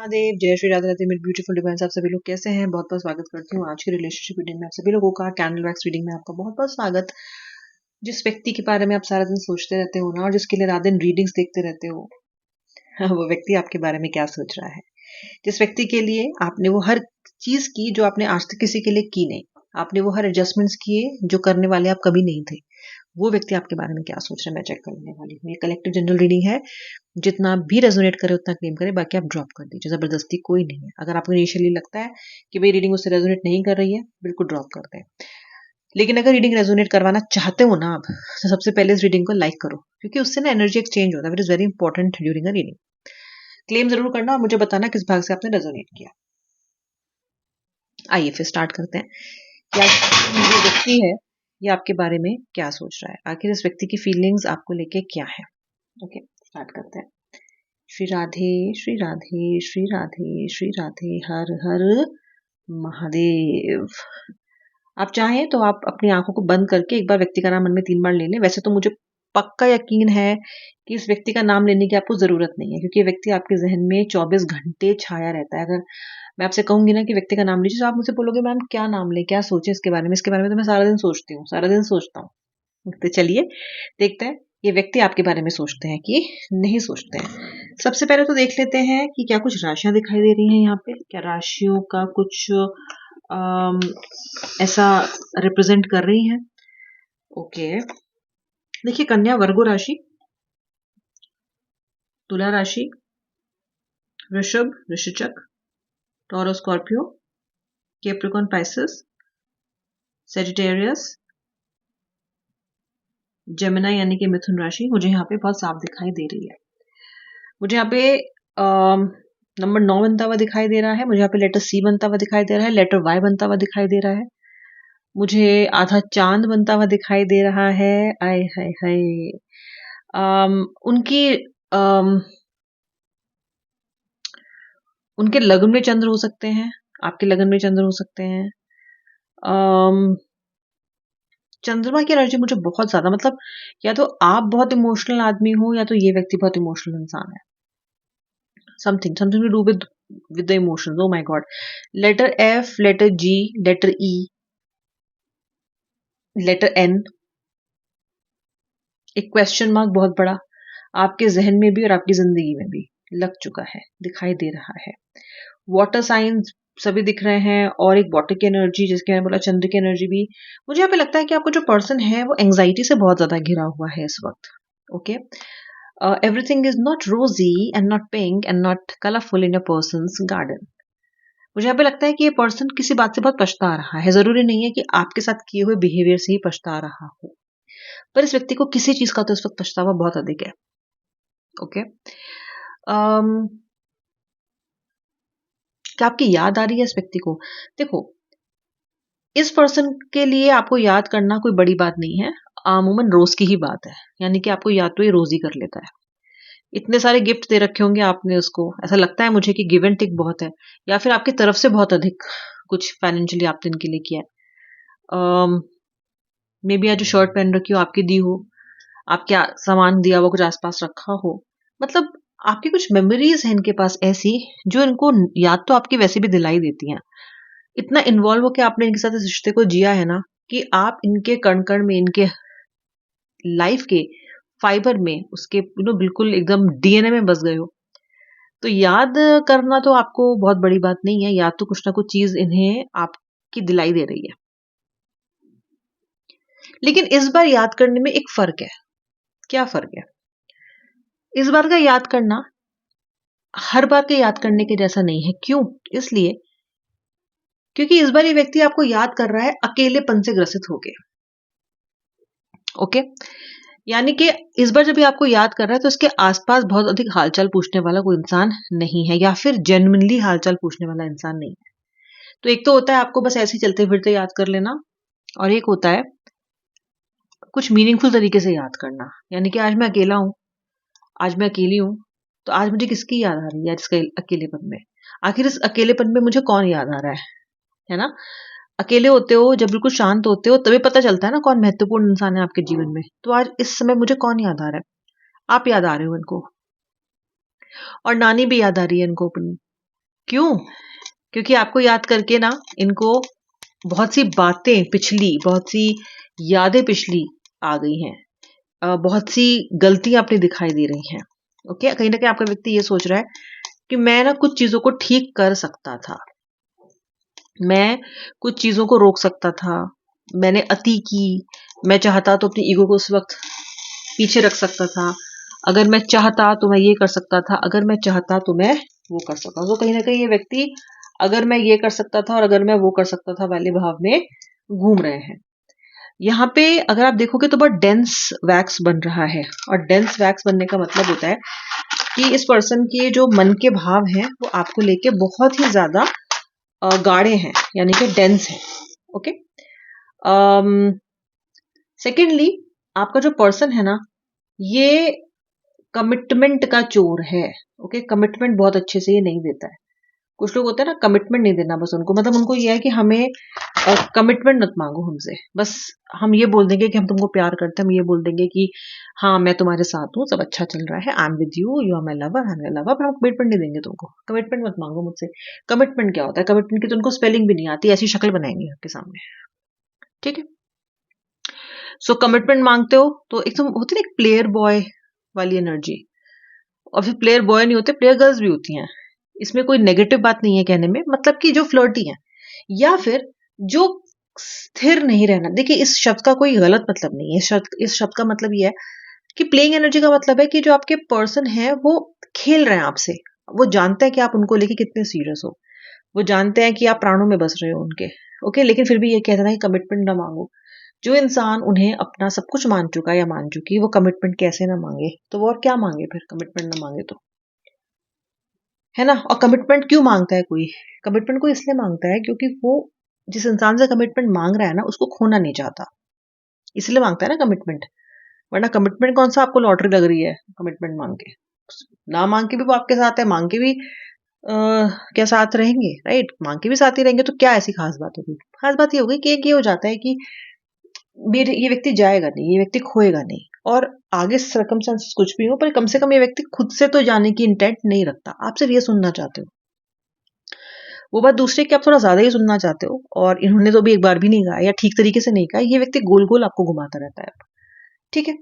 महादेव, जय श्री राधे राधे मेरे beautiful divine's. आप सभी लोग कैसे हैं? बहुत बहुत स्वागत करती हूँ आज की रिलेशनशिप रीडिंग में। आप सभी लोगों का कैंडल वैक्स रीडिंग में आपका बहुत बहुत स्वागत। जिस व्यक्ति के बारे में आप सारा दिन सोचते रहते हो ना, और जिसके लिए रात दिन रीडिंग्स देखते रहते हो, वो व्यक्ति आपके बारे में क्या सोच रहा है। जिस व्यक्ति के लिए आपने वो हर चीज की जो आपने आज तक किसी के लिए की नहीं, आपने वो हर एडजस्टमेंट्स किए जो करने वाले आप कभी नहीं थे, वो व्यक्ति आपके बारे में क्या सोच रहा है मैं चेक करने वाली हूँ। ये कलेक्टिव जनरल रीडिंग है, जितना भी रेजोनेट करे उतना क्लेम करे, बाकी आप ड्रॉप कर दीजिए। जबरदस्ती कोई नहीं है। अगर आपको इनिशियली लगता है कि भाई रीडिंग उससे रेजोनेट नहीं कर रही है, बिल्कुल ड्रॉप कर दें। लेकिन अगर रीडिंग रेजोनेट करवाना चाहते हो ना आप, तो सबसे पहले इस रीडिंग को लाइक करो, क्योंकि उससे ना एनर्जी एक्सचेंज होता है। It is very important during a reading. Claim जरूर करना और मुझे बताना किस भाग से आपने रेजोनेट किया। आइए फिर स्टार्ट करते हैं। क्या ये व्यक्ति है, ये आपके बारे में क्या सोच रहा है, आखिर इस व्यक्ति की फीलिंग्स आपको लेके क्या है। ओके, स्टार्ट करते हैं। श्री राधे श्री राधे श्री राधे श्री राधे, हर हर महादेव। आप चाहें तो आप अपनी आंखों को बंद करके एक बार व्यक्ति का नाम मन में 3 बार ले लें। वैसे तो मुझे पक्का यकीन है कि इस व्यक्ति का नाम लेने की आपको जरूरत नहीं है, क्योंकि ये व्यक्ति आपके जहन में 24 घंटे छाया रहता है। अगर मैं आपसे कहूंगी ना कि व्यक्ति का नाम लीजिए, तो आप मुझसे बोलोगे मैम क्या नाम ले, क्या सोचे इसके बारे में। इसके बारे में तो मैं सारा दिन सोचती हूँ, सारा दिन सोचता हूँ। तो चलिए देखते हैं ये व्यक्ति आपके बारे में सोचते हैं कि नहीं सोचते हैं। सबसे पहले तो देख लेते हैं कि क्या कुछ राशियां दिखाई दे रही हैं यहाँ पे। क्या राशियों का कुछ ऐसा रिप्रेजेंट कर रही हैं। ओके, देखिए, कन्या वर्गो राशि, तुला राशि, वृषभ वृश्चिक, taurus Scorpio, Capricorn Pisces, Sagittarius, Gemini यानी कि मिथुन राशि मुझे यहाँ पे बहुत साफ दिखाई दे रही है। मुझे यहाँ पे नंबर 9 बनता हुआ दिखाई दे रहा है। मुझे यहाँ पे लेटर सी बनता हुआ दिखाई दे रहा है, लेटर वाई बनता हुआ दिखाई दे रहा है। मुझे आधा चांद बनता हुआ दिखाई दे रहा है। आय हाय हाय। उनकी उनके लग्न में चंद्र हो सकते हैं, आपके लग्न में चंद्र हो सकते हैं। चंद्रमा की एनर्जी मुझे बहुत ज्यादा, मतलब या तो आप बहुत इमोशनल आदमी हो, या तो ये व्यक्ति बहुत इमोशनल इंसान है। Something to do with the emotions. Oh my god. Letter F, letter G, letter E, letter N, एक क्वेश्चन मार्क बहुत बड़ा आपके जहन में भी और आपकी जिंदगी में भी लग चुका है, दिखाई दे रहा है। वाटर साइंस सभी दिख रहे हैं, और एक वाटर की एनर्जी, जिसके मैंने बोला चंद्र की एनर्जी भी। मुझे यहाँ पे लगता है कि आपको जो पर्सन है वो एंग्जाइटी से बहुत ज्यादा घिरा हुआ है इस वक्त। ओके, एवरीथिंग इज नॉट रोजी and not pink and not colourful in your persons garden. मुझे यहाँ पे लगता है कि ये पर्सन किसी बात से बहुत पछता रहा है। जरूरी नहीं है कि आपके साथ किए हुए बिहेवियर से ही पछता रहा हो, पर इस व्यक्ति को किसी चीज का तो इस वक्त पछतावा बहुत अधिक है। ओके, क्या आपकी याद आ रही है इस व्यक्ति को? देखो, इस पर्सन के लिए आपको याद करना कोई बड़ी बात नहीं है, अमूमन रोज की ही बात है। यानी कि आपको याद तो ये रोज ही कर लेता है। इतने सारे गिफ्ट दे रखे होंगे आपने उसको, ऐसा लगता है मुझे कि गिव एंड टेक बहुत है, या फिर आपकी तरफ से बहुत अधिक कुछ फाइनेंशियली आपने इनके लिए किया है। मे बी आज जो शर्ट पहन रखी हो आपकी दी हो, आपके सामान दिया हुआ कुछ आसपास रखा हो। मतलब आपकी कुछ मेमोरीज हैं इनके पास ऐसी, जो इनको याद तो आपकी वैसे भी दिलाई देती हैं। इतना इन्वॉल्व होकर आपने इनके साथ इस रिश्ते को जिया है ना, कि आप इनके कण कण में, इनके लाइफ के फाइबर में, उसके बिल्कुल एकदम डीएनए में बस गए हो। तो याद करना तो आपको बहुत बड़ी बात नहीं है। याद तो कुछ ना कुछ चीज इन्हें आपकी दिलाई दे रही है। लेकिन इस बार याद करने में एक फर्क है। क्या फर्क है? इस बार का याद करना हर बार के याद करने के जैसा नहीं है। क्यों? इसलिए क्योंकि इस बार ये व्यक्ति आपको याद कर रहा है अकेलेपन से ग्रसित होके। ओके, यानी कि इस बार जब ये आपको याद कर रहा है, तो इसके आसपास बहुत अधिक हालचाल पूछने वाला कोई इंसान नहीं है, या फिर जेन्युइनली हालचाल पूछने वाला इंसान नहीं है। तो एक तो होता है आपको बस ऐसे चलते फिरते याद कर लेना, और एक होता है कुछ मीनिंगफुल तरीके से याद करना। यानी कि आज मैं अकेला हूं, आज मैं अकेली हूं, तो आज मुझे किसकी याद आ रही है? इसके अकेलेपन में। आखिर इस अकेलेपन में मुझे कौन याद आ रहा है ना? अकेले होते हो, जब बिल्कुल शांत होते हो, तभी पता चलता है ना कौन महत्वपूर्ण इंसान है आपके जीवन में। तो आज इस समय मुझे कौन याद आ रहा है? आप याद आ रहे हो इनको, और नानी भी याद आ रही है इनको अपनी। क्यों? क्योंकि आपको याद करके ना इनको बहुत सी बातें पिछली, बहुत सी यादें पिछली आ गई हैं। बहुत सी गलतियां अपनी दिखाई दे रही हैं। ओके, कहीं ना कहीं आपका व्यक्ति ये सोच रहा है कि मैं ना कुछ चीजों को ठीक कर सकता था, मैं कुछ चीजों को रोक सकता था, मैंने अति की, मैं चाहता तो अपनी ईगो को उस वक्त पीछे रख सकता था, अगर मैं चाहता तो मैं ये कर सकता था, अगर मैं चाहता तो मैं वो कर सकता। तो कहीं ना कहीं ये व्यक्ति अगर मैं ये कर सकता था और अगर मैं वो कर सकता था वाले भाव में घूम रहे हैं। यहाँ पे अगर आप देखोगे तो बहुत डेंस वैक्स बन रहा है, और डेंस वैक्स बनने का मतलब होता है कि इस पर्सन के जो मन के भाव हैं वो आपको लेके बहुत ही ज्यादा गाढ़े हैं, यानी कि डेंस है। ओके, सेकेंडली आपका जो पर्सन है ना, ये कमिटमेंट का चोर है। ओके, कमिटमेंट बहुत अच्छे से ये नहीं देता है। कुछ लोग होते हैं ना, कमिटमेंट नहीं देना बस उनको, मतलब उनको ये है कि हमें कमिटमेंट मत मांगो हमसे, बस हम ये बोल देंगे कि हम तुमको प्यार करते हैं, हम ये बोल देंगे कि हाँ मैं तुम्हारे साथ हूँ, सब अच्छा चल रहा है, I am with you, you are my lover, I am your lover, पर हम कमिटमेंट नहीं देंगे तुमको। कमिटमेंट मत मांगो मुझसे। कमिटमेंट क्या होता है? कमिटमेंट की तो उनको स्पेलिंग भी नहीं आती, ऐसी शक्ल बनाएंगे आपके सामने। ठीक है, सो कमिटमेंट मांगते हो तो एकदम होती है ना एक प्लेयर बॉय वाली एनर्जी, और फिर प्लेयर बॉय नहीं होते, प्लेयर गर्ल्स भी होती हैं। इसमें कोई नेगेटिव बात नहीं है कहने में, मतलब कि जो फ्लर्टी है या फिर जो स्थिर नहीं रहना। देखिए इस शब्द का कोई गलत मतलब नहीं है, इस शब्द का मतलब ये है कि प्लेइंग एनर्जी का मतलब है कि जो आपके पर्सन है वो खेल रहे हैं आपसे, वो जानते हैं कि आप उनको लेके कितने सीरियस हो, वो जानते हैं कि आप प्राणों में बस रहे हो उनके। ओके, लेकिन फिर भी ये कहते हैं कि कमिटमेंट ना मांगो। जो इंसान उन्हें अपना सब कुछ मान चुका है या मान चुकी है, वो कमिटमेंट कैसे ना मांगे? तो वो और क्या मांगे फिर, कमिटमेंट ना मांगे तो, है ना? और कमिटमेंट क्यों मांगता है कोई? कमिटमेंट को इसलिए मांगता है क्योंकि वो जिस इंसान से कमिटमेंट मांग रहा है ना, उसको खोना नहीं चाहता, इसलिए मांगता है ना कमिटमेंट। वरना कमिटमेंट कौन सा आपको लॉटरी लग रही है कमिटमेंट मांग के? ना मांग के भी वो आपके साथ है, मांग के भी क्या साथ रहेंगे? राइट, मांग के भी साथ ही रहेंगे, तो क्या ऐसी खास बात होगी? खास बात ये होगी कि एक ये हो जाता है कि मेरे ये व्यक्ति जाएगा नहीं, ये व्यक्ति खोएगा नहीं, और आगे सर्कमस्टेंसेस कुछ भी हो, पर कम से कम ये व्यक्ति खुद से तो जाने की इंटेंट नहीं रखता, आप सिर्फ ये सुनना चाहते हो। वो बात दूसरे की आप थोड़ा ज्यादा ही सुनना चाहते हो, और इन्होंने तो भी एक बार भी नहीं कहा या ठीक तरीके से नहीं कहा, ये व्यक्ति गोल गोल आपको घुमाता रहता है। ठीक है,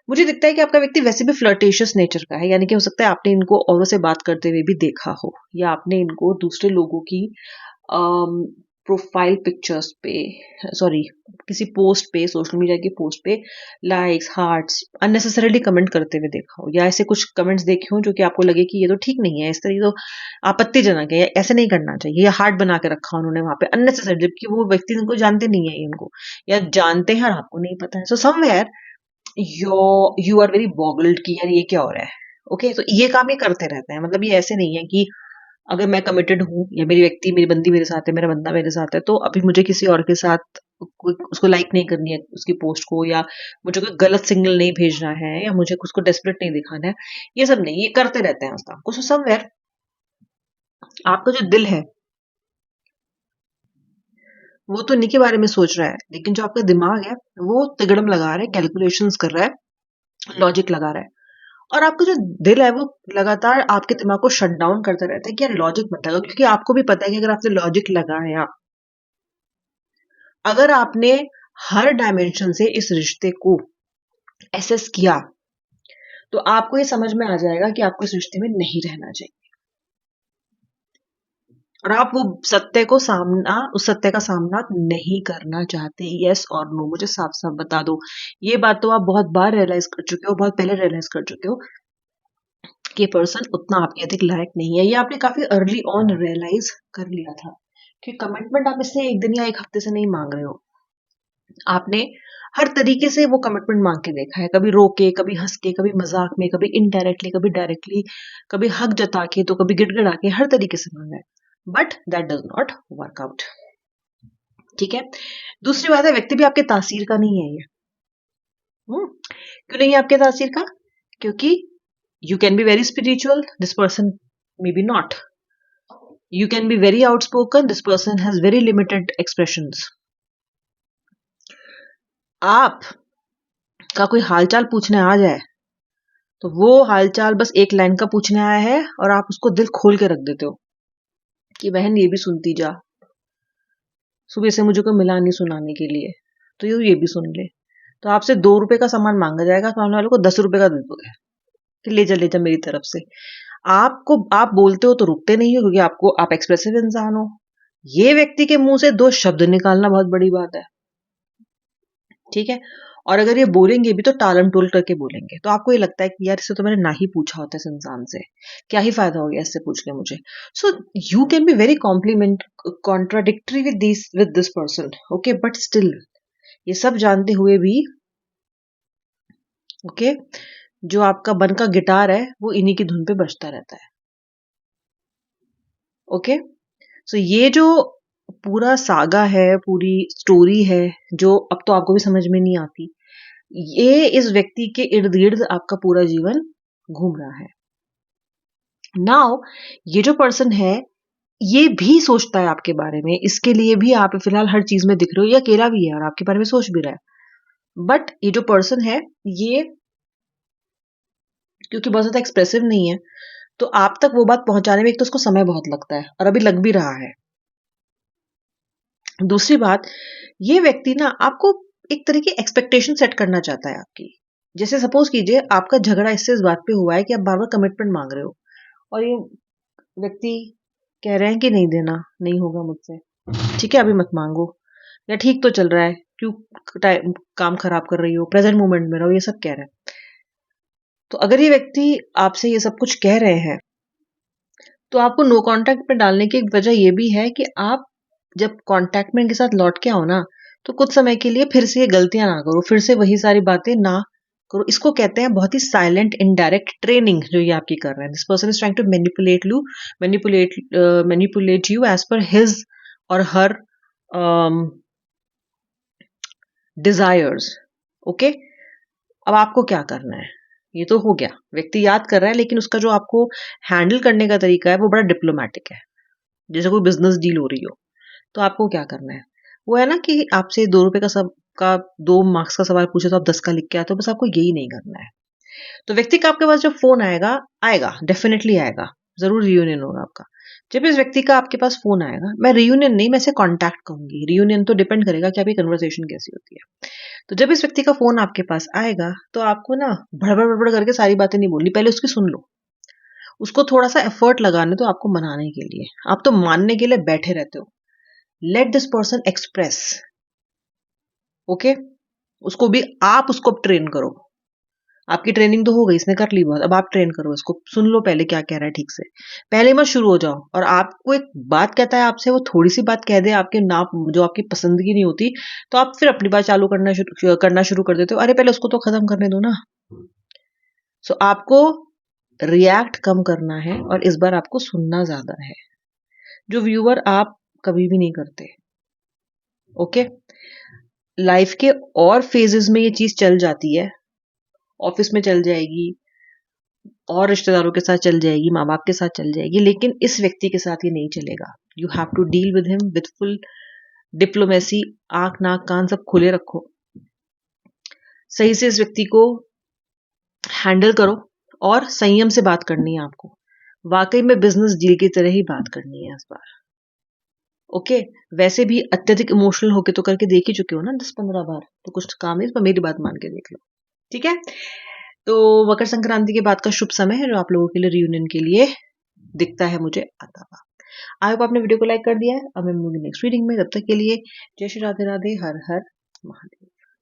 मुझे दिखता है कि आपका व्यक्ति वैसे भी फ्लर्टेशियस नेचर का है, यानी कि हो सकता है आपने इनको औरों से बात करते हुए भी देखा हो, या आपने इनको दूसरे लोगों की प्रोफाइल पिक्चर्स पे, सॉरी किसी पोस्ट पे, सोशल मीडिया की पोस्ट पे लाइक्स, हार्ट्स अननेसेसरीली कमेंट करते हुए देखा हो, या ऐसे कुछ कमेंट्स देखे हो जो कि आपको लगे कि ये तो ठीक नहीं है, इस तरह तो आपत्तिजनक है, ऐसे नहीं करना चाहिए, या हार्ट बना के रखा उन्होंने वहां पे अननेसेसरी, जबकि वो व्यक्ति इनको जानते नहीं है इनको, या जानते हैं और आपको नहीं पता है। So somewhere you are very boggled कि यार ये क्या हो रहा है। ओके, तो ये काम ये करते रहते हैं, मतलब ये ऐसे नहीं है कि अगर मैं कमिटेड हूँ या मेरी व्यक्ति, मेरी बंदी मेरे साथ है, मेरा बंदा मेरे साथ है, तो अभी मुझे किसी और के साथ उसको लाइक नहीं करनी है उसकी पोस्ट को, या मुझे कोई गलत सिग्नल नहीं भेजना है, या मुझे उसको डेस्परेट नहीं दिखाना है। ये सब नहीं, ये करते रहते हैं उसका कुछ। समवेयर आपका जो दिल है वो तो इन्हीं के बारे में सोच रहा है, लेकिन जो आपका दिमाग है वो तिगड़म लगा रहा है, कैलकुलेशंस कर रहा है, लॉजिक लगा रहा है। और आपका जो दिल है वो लगातार आपके दिमाग को शट डाउन करता रहता है कि यार लॉजिक मत लगाओ, क्योंकि आपको भी पता है कि अगर आपने लॉजिक लगाया, अगर आपने हर डायमेंशन से इस रिश्ते को एसेस किया, तो आपको ये समझ में आ जाएगा कि आपको इस रिश्ते में नहीं रहना चाहिए, और आप वो सत्य को सामना, उस सत्य का सामना नहीं करना चाहते। यस और नो, मुझे साफ साफ बता दो। ये बात तो आप बहुत बार रियलाइज कर चुके हो, बहुत पहले रियलाइज कर चुके हो कि पर्सन उतना आपके अधिक लायक नहीं है। ये आपने काफी अर्ली ऑन रियलाइज कर लिया था कि कमिटमेंट आप इससे एक दिन या एक हफ्ते से नहीं मांग रहे हो, आपने हर तरीके से वो कमिटमेंट मांग के देखा है, कभी रो के, कभी हंस के, कभी मजाक में, कभी इनडायरेक्टली, कभी डायरेक्टली, कभी हक जता के, तो कभी गिड़गिड़ा के, हर तरीके से मांगा है, but that does not work out. ठीक है, दूसरी बात है व्यक्ति भी आपके तासीर का नहीं है ये। क्यों नहीं है आपके तासीर का? क्योंकि you can be very spiritual, this person maybe not. You can be very outspoken, this person has very limited expressions. आप का कोई हालचाल पूछने आ जाए तो वो हालचाल बस एक लाइन का पूछने आया है, और आप उसको दिल खोल के रख देते हो। कि बहन ये भी सुनती जा, सुबह से मुझे कोई मिला नहीं सुनाने के लिए, तो ये भी सुन ले। तो आपसे 2 रुपए का सामान मांगा जाएगा, सामने वाले को 10 रुपए का दे दोगे कि ले जा मेरी तरफ से। आप बोलते हो तो रुकते नहीं हो, क्योंकि आप एक्सप्रेसिव इंसान हो। ये व्यक्ति के मुंह से 2 शब्द निकालना बहुत बड़ी बात है, ठीक है। और अगर ये बोलेंगे भी तो टालम टोल करके बोलेंगे, तो आपको ये लगता है कि यार इससे तो मैंने ना ही पूछा होता इस इंसान से, क्या ही फायदा हो गया इससे पूछ के मुझे। So you can be very compliment contradictory with this person, okay, but still ये सब जानते हुए भी, ओके, जो आपका मन का गिटार है वो इन्हीं की धुन पे बजता रहता है, ओके। सो ये जो पूरा सागा है, पूरी स्टोरी है, जो अब तो आपको भी समझ में नहीं आती, ये इस व्यक्ति के इर्द गिर्द आपका पूरा जीवन घूम रहा है। नाउ ये जो पर्सन है ये भी सोचता है आपके बारे में, इसके लिए भी आप फिलहाल हर चीज में दिख रहे हो, ये अकेला भी है और आपके बारे में सोच भी रहा है। बट ये जो पर्सन है ये, क्योंकि बहुत ज्यादा एक्सप्रेसिव नहीं है, तो आप तक वो बात पहुंचाने में एक तो उसको समय बहुत लगता है, और अभी लग भी रहा है। दूसरी बात, ये व्यक्ति ना आपको एक तरह की एक्सपेक्टेशन सेट करना चाहता है आपकी। जैसे सपोज कीजिए आपका झगड़ा इससे इस बात पे हुआ है कि आप बार बार कमिटमेंट मांग रहे हो, और ये व्यक्ति कह रहे हैं कि नहीं देना, नहीं होगा मुझसे, ठीक है अभी मत मांगो, या ठीक तो चल रहा है, क्यों काम खराब कर रही हो, प्रेजेंट मोमेंट में रहो, ये सब कह रहे हैं। तो अगर ये व्यक्ति आपसे ये सब कुछ कह रहे हैं, तो आपको नो कांटेक्ट पे डालने की एक वजह ये भी है कि आप जब कांटेक्ट में इनके साथ लौट के आओ ना, तो कुछ समय के लिए फिर से ये गलतियां ना करो, फिर से वही सारी बातें ना करो। इसको कहते हैं बहुत ही साइलेंट इनडायरेक्ट ट्रेनिंग, जो ये आपकी कर रहे हैं। This person is trying to manipulate you as per his और हर डिजायर्स, ओके। अब आपको क्या करना है, ये तो हो गया, व्यक्ति याद कर रहा है, लेकिन उसका जो आपको हैंडल करने का तरीका है वो बड़ा डिप्लोमेटिक है, जैसे कोई बिजनेस डील हो रही हो। तो आपको क्या करना है, वो है ना कि आपसे 2 रुपए का 2 मार्क्स का सवाल पूछे तो आप 10 का लिख के आते हो, बस आपको यही नहीं करना है। तो व्यक्ति का आपके पास जब फोन आएगा, आएगा डेफिनेटली आएगा, जरूर रियूनियन होगा आपका। जब इस व्यक्ति का आपके पास फोन आएगा, मैं रियूनियन नहीं, मैं इसे कॉन्टैक्ट कहूंगी, रियूनियन तो डिपेंड करेगा कि आपकी कन्वर्सेशन कैसी होती है। तो जब इस व्यक्ति का फोन आपके पास आएगा, तो आपको ना भड़बड़ भड़बड़ करके सारी बातें नहीं बोलनी, पहले उसकी सुन लो, उसको थोड़ा सा एफर्ट लगाने दो आपको मनाने के लिए, आप तो मानने के लिए बैठे रहते हो। Let this person express, okay. उसको भी आप उसको ट्रेन करो, आपकी ट्रेनिंग तो हो गई, इसने कर ली बहुत, अब आप ट्रेन करो इसको, सुन लो पहले क्या कह रहा है ठीक से, पहले मत शुरू हो जाओ। और आपको एक बात कहता है आपसे, वो थोड़ी सी बात कह दे आपके ना, जो आपकी पसंद की नहीं होती, तो आप फिर अपनी बात चालू करना शुरू कर देते हो, अरे पहले उसको तो खत्म करने दो ना। सो आपको रिएक्ट कम करना है, और इस बार आपको सुनना ज्यादा है, जो व्यूअर आप कभी भी नहीं करते, ओके। लाइफ के और फेजेस में ये चीज चल जाती है, ऑफिस में चल जाएगी, और रिश्तेदारों के साथ चल जाएगी, माँ बाप के साथ चल जाएगी, लेकिन इस व्यक्ति के साथ ये नहीं चलेगा। You have to deal with him with full diplomacy, आंख नाक कान सब खुले रखो, सही से इस व्यक्ति को हैंडल करो, और संयम से बात करनी है आपको, वाकई में बिजनेस डील की तरह ही बात करनी है इस बार, ओके। वैसे भी अत्यधिक इमोशनल होके तो करके देख ही चुके हो ना 10-15 बार, तो कुछ काम नहीं, पर मेरी बात मान के देख लो, ठीक है। तो मकर संक्रांति के बाद का शुभ समय है, जो आप लोगों के लिए रियूनियन के लिए दिखता है मुझे आता हुआ। आई होप आपने वीडियो को लाइक कर दिया है। अब मैं मिलूंगी नेक्स्ट रीडिंग में, तब तक के लिए जय श्री राधे राधे, हर हर महादेव।